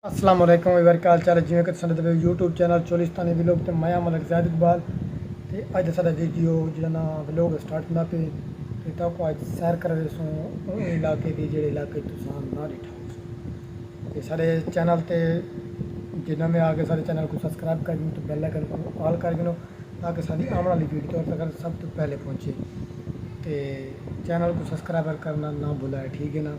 अस्सलाम वालेकुम वीवर क्या हाल चाल है जिवें कि तुसीं यूट्यूब चैनल चोलिस्तानी व्लॉग ते मैं मलक ज़ैद इकबाल ते अज दा साडा वीडियो जिहड़ा ना व्लॉग स्टार्ट होंदा पे ते ताको अज सैर कर रहे सो इलाके दी जेह्ड़े इलाके तुसां ना दिखा ते साडे चैनल ते जिन्ना में आगे साडे चैनल को सब्सक्राइब कर गिनो तो बेल आइकन को ऑल कर गिनो ताकि साडी आने वाली वीडियो तक सब तो पहले पहुँचे ते चैनल को सब्सक्राइब करना ना भुलाए, ठीक है ना।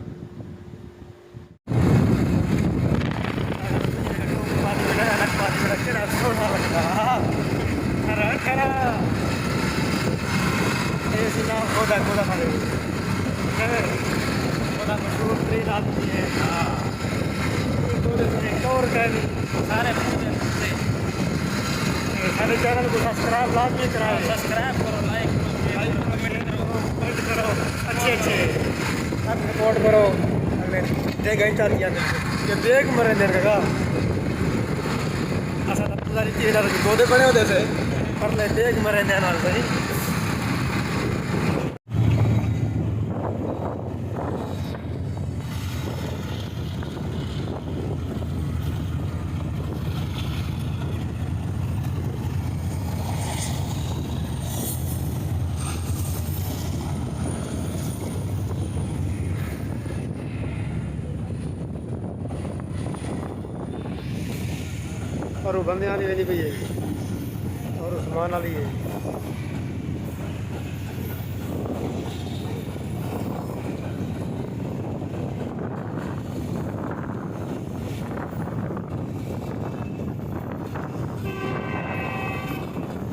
सारे चैनल को सब्सक्राइब लाजमी कराओ, सब्सक्राइब करो, लाइक करो, कमेंट करो, अच्छे सपोर्ट करो। देखें चल ये देख मरे देर का असा गोदे बने होते थे पर ले देख मरे नाल सही। और वो बंदे वाली वेली पई है और उस्मान वाली है।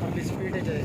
अपनी स्पीड है जाए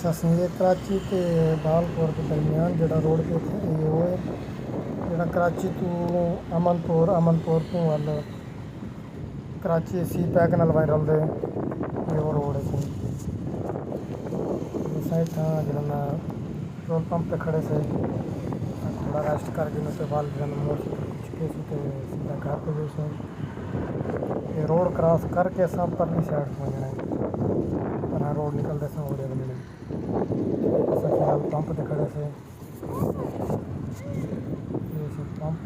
ये कराची के बालपुर के दरमियान जड़ा रोड पे ये वो है जड़ा कराची तो अमनपुर तो वाल कराची सी पैक नाल वायरल दे ये वो रोड है साइड था जरा ना पेट्रोल पंप पे खड़े से थोड़ा रेस्ट करके उसके बाद जरा मोड़ चुके थे सीधा घर पे जो से ये रोड क्रॉस करके सब परली साइड पहुँचना है पर रोड निकलते से हो रहे पंप पे खड़े थे पंप